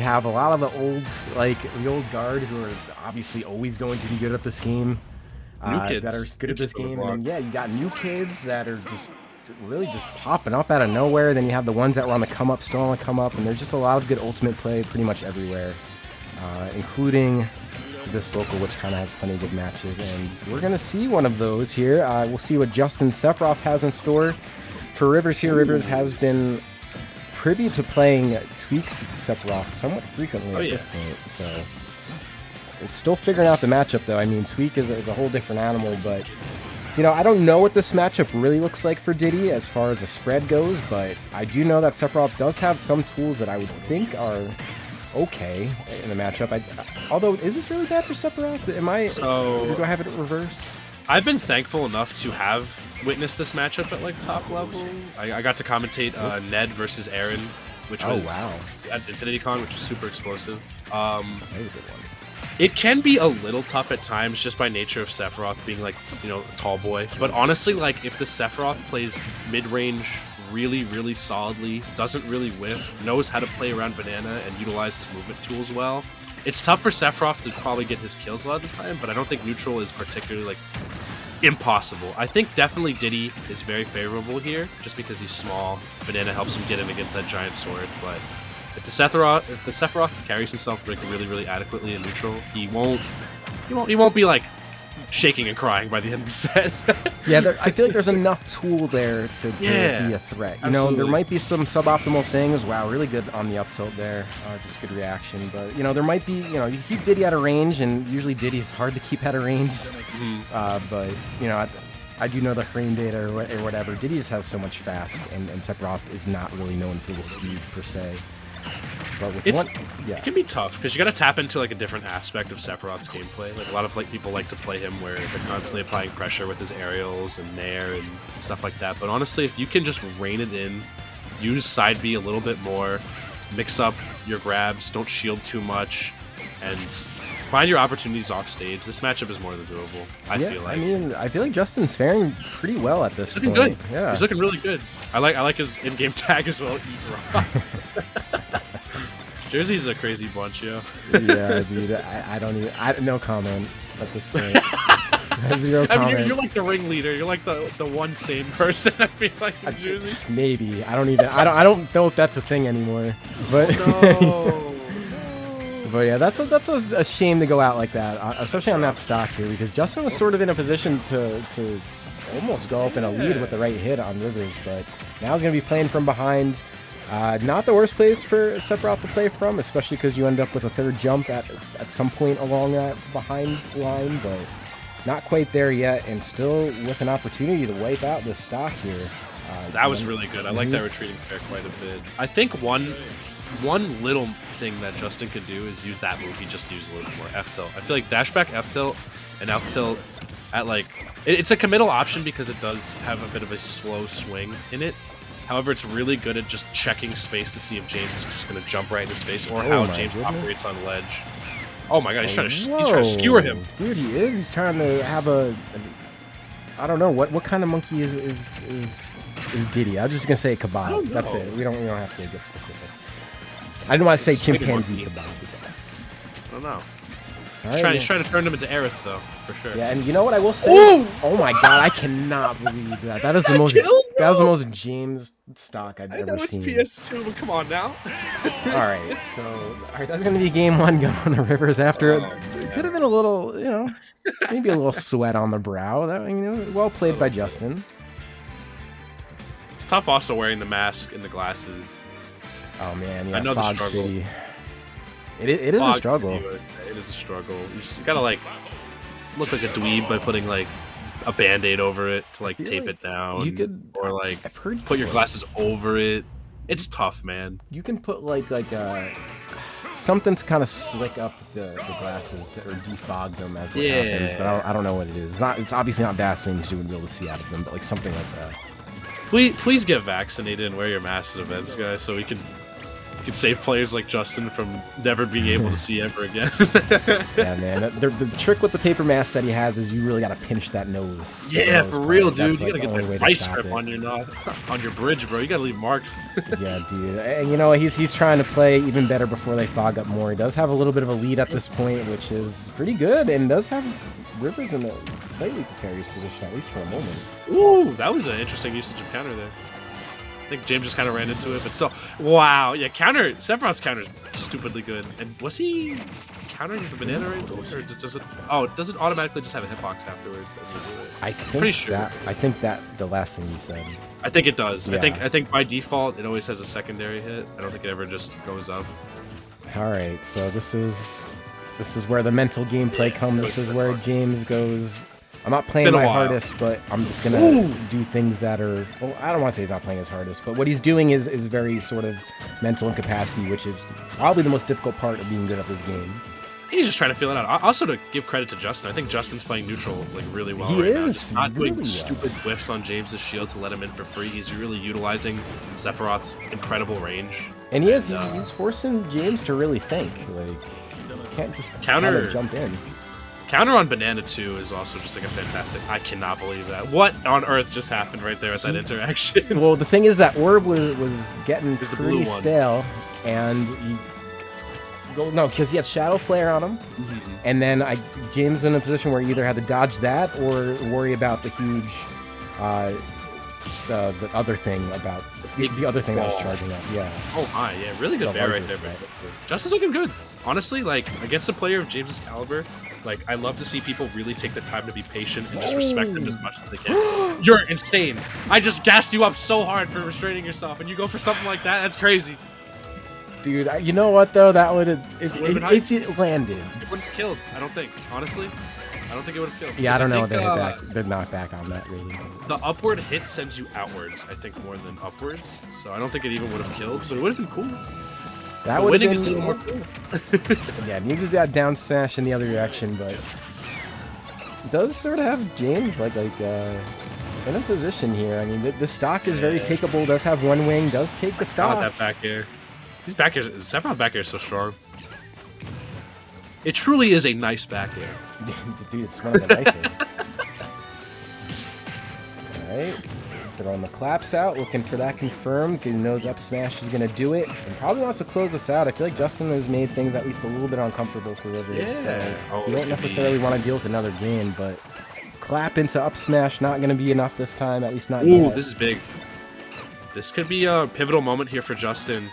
have a lot of the old guard who are obviously always going to be good at this game. That are good at this game. And then, yeah, you got new kids that are just really just popping up out of nowhere. Then you have the ones that were on the come up, still on the come up, and there's just a lot of good ultimate play pretty much everywhere, including this local, which kind of has plenty of good matches. And we're going to see one of those here. We'll see what Justin Sephiroth has in store for Rivers here. Rivers has been privy to playing Tweak's Sephiroth somewhat frequently at this point, so it's still figuring out the matchup, though. I mean, Tweak is a whole different animal, but, you know, I don't know what this matchup really looks like for Diddy as far as the spread goes, but I do know that Sephiroth does have some tools that I would think are okay in the matchup. Although, is this really bad for Sephiroth? Do I have it at reverse? I've been thankful enough to have witnessed this matchup at, like, top level. I got to commentate Ned versus Aaron, which was at InfinityCon, which was super explosive. That was a good one. It can be a little tough at times just by nature of Sephiroth being, like, you know, a tall boy. But honestly, like, if the Sephiroth plays mid-range really, really solidly, doesn't really whiff, knows how to play around Banana and utilize his movement tools well, it's tough for Sephiroth to probably get his kills a lot of the time, but I don't think neutral is particularly, like, impossible. I think definitely Diddy is very favorable here, just because he's small. Banana helps him get in against that giant sword, but if the Sephiroth carries himself like really, really adequately in neutral, he won't be like shaking and crying by the end of the set. Yeah, I feel like there's enough tool there to be a threat. You know, there might be some suboptimal things. Wow, really good on the up tilt there. Just good reaction. But, you know, there might be, you know, you keep Diddy out of range, and usually Diddy is hard to keep out of range. But, you know, I do know the frame data or whatever. Diddy just has so much fast, and Sephiroth is not really known for the speed per se. But with it can be tough because you got to tap into like a different aspect of Sephiroth's gameplay. Like a lot of like people like to play him where they're constantly applying pressure with his aerials and nair and stuff like that. But honestly, if you can just rein it in, use side B a little bit more, mix up your grabs, don't shield too much, and find your opportunities off stage, this matchup is more than doable. I feel like. I mean, I feel like Justin's faring pretty well at this point. He's looking good. Yeah, he's looking really good. I like his in-game tag as well. Eat raw. Jersey's a crazy bunch, yo. Yeah, dude. I don't even. No comment at this point. Zero comment. I mean, you're like the ringleader. You're like the one sane person. I feel like in Jersey. Maybe. I don't know if that's a thing anymore. But. No. But yeah, that's a shame to go out like that, especially on that stock here, because Justin was sort of in a position to almost go up in a lead with the right hit on Rivers, but now he's going to be playing from behind. Not the worst place for Sephiroth to play from, especially because you end up with a third jump at some point along that behind line, but not quite there yet, and still with an opportunity to wipe out this stock here. That was really good. I like that retreating pair quite a bit. I think one little thing that Justin could do is use that move he just used a little bit more, F-tilt. I feel like dashback F-tilt and F-tilt at like... It's a committal option because it does have a bit of a slow swing in it. However, it's really good at just checking space to see if James is just going to jump right in his face or how James operates on ledge. Oh my god, he's trying to skewer him. Dude, he is. He's trying to have a... I don't know. What kind of monkey is Diddy? I'm just going to say kebab. That's it. We don't have to get specific. I didn't want to say chimpanzee kebab. I don't know. He's trying to turn him into Aerith, though, for sure. Yeah, and you know what I will say? Ooh! Oh my god, I cannot believe that. That was the most James stock I've ever seen. It's PS2, but come on now. Alright, that's going to be game one going to Rivers after it could have been a little, maybe a little sweat on the brow. That, well played by Justin. It's tough also wearing the mask and the glasses. Oh man, I know Fog the struggle. City. It is a struggle. It is a struggle. You just gotta like look like a dweeb by putting like a band-aid over it to like tape it down. You could, or like put your glasses over it. It's tough, man. You can put like something to kind of slick up the glasses or defog them as it happens. But I don't know what it is. It's obviously not Vaseline because you wouldn't be able to see out of them, but like something like that. Please get vaccinated and wear your mask at events, guys, so we can could save players like Justin from never being able to see ever again. Yeah, man. The trick with the paper mask that he has is you really got to pinch that nose. Yeah, nose for real, dude. That's You like gotta get that vice grip on your bridge, bro. You gotta leave marks. Yeah, dude. And you know, he's trying to play even better before they fog up more. He does have a little bit of a lead at this point, which is pretty good, and does have Rivers in a slightly precarious position, at least for a moment. Ooh, that was an interesting usage of counter there. I think James just kind of ran into it, but still. Wow, yeah, Sephiroth's counter is stupidly good. And was he countering the banana range, or does it automatically just have a hitbox afterwards? I think pretty sure. I think that the last thing you said. I think it does. Yeah. I think by default it always has a secondary hit. I don't think it ever just goes up. All right, so this is where the mental gameplay comes. This is where James goes, I'm not playing my hardest, but I'm just going to do things that are... Well, I don't want to say he's not playing his hardest, but what he's doing is very sort of mental incapacity, which is probably the most difficult part of being good at this game. He's just trying to feel it out. Also, to give credit to Justin, I think Justin's playing neutral like really well He right now. is Just not really doing well. stupid whiffs on James's shield to let him in for free. He's really utilizing Sephiroth's incredible range. And he is. He's forcing James to really think. Like, you can't just Counter- jump in. Counter on Banana 2 is also just like a fantastic... I cannot believe that. What on earth just happened right there at that interaction? Well, the thing is that orb was getting There's the pretty blue one. stale, and no, because he had Shadow Flare on him, and then James in a position where he either had to dodge that or worry about the huge, the other thing about the other thing that was charging up. Yeah. Oh my, yeah, really good bear right there. Right. Justin's looking good. Honestly, like against a player of James's caliber, like I love to see people really take the time to be patient and just respect him as much as they can. You're insane. I just gassed you up so hard for restraining yourself, and you go for something like that. That's crazy. Dude, you know what though? That would have if it landed. It wouldn't have killed. I don't think. Honestly, I don't think it would have killed. Yeah, I don't know what they hit back. They're not back on that really. The upward hit sends you outwards, I think, more than upwards. So I don't think it even would have killed, but it would have been cool. That would have is a been little more cool. Yeah, needed that down smash in the other direction, but it does sort of have James like in a position here. I mean, the stock is very takeable. Does have one wing. Does take the stock. That back air. These back airs, Sephiroth back air is so strong. It truly is a nice back air. Dude, it's one of the nicest. Alright. Throwing the claps out, looking for that confirmed. He knows up smash is going to do it. And probably wants to close this out. I feel like Justin has made things at least a little bit uncomfortable for Rivers. Yeah. So you don't necessarily want to deal with another game, but clap into up smash not going to be enough this time, at least not yet. Ooh, this is big. This could be a pivotal moment here for Justin.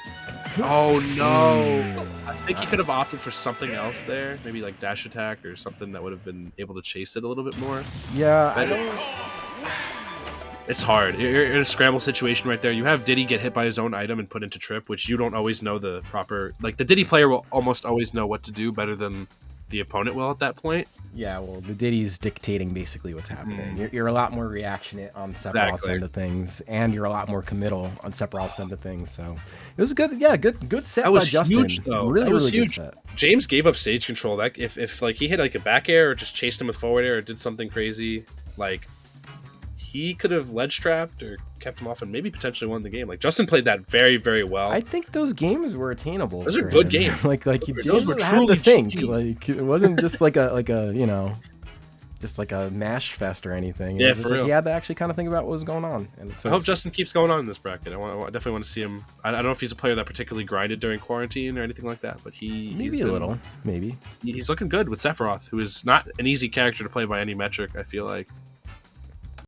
Oh no! I think he could have opted for something else there, maybe like dash attack or something that would have been able to chase it a little bit more. Yeah, I don't... It's hard. You're in a scramble situation right there. You have Diddy get hit by his own item and put into trip, which you don't always know the proper... Like, the Diddy player will almost always know what to do better than the opponent will at that point. Yeah, well, the Diddy's dictating basically what's happening. You're a lot more reactionate on Sephiroth's end of things, and you're a lot more committal on Sephiroth's end of things. So it was good. Yeah, good set by Justin. Huge, though. Really, that was really huge. good set. James gave up stage control. That if like he hit like a back air or just chased him with forward air or did something crazy, like he could have ledge trapped or kept him off and maybe potentially won the game. Like Justin played that very, very well. I think those games were attainable. Those are good games. like those were had truly to think. cheap. Like it wasn't just like a you know, just like a mash fest or anything. Yeah, it was just for like real. he had to actually kind of think about what was going on. And I hope Justin keeps going on in this bracket. I definitely want to see him. I don't know if he's a player that particularly grinded during quarantine or anything like that, but maybe a little, maybe he's looking good with Sephiroth, who is not an easy character to play by any metric. I feel like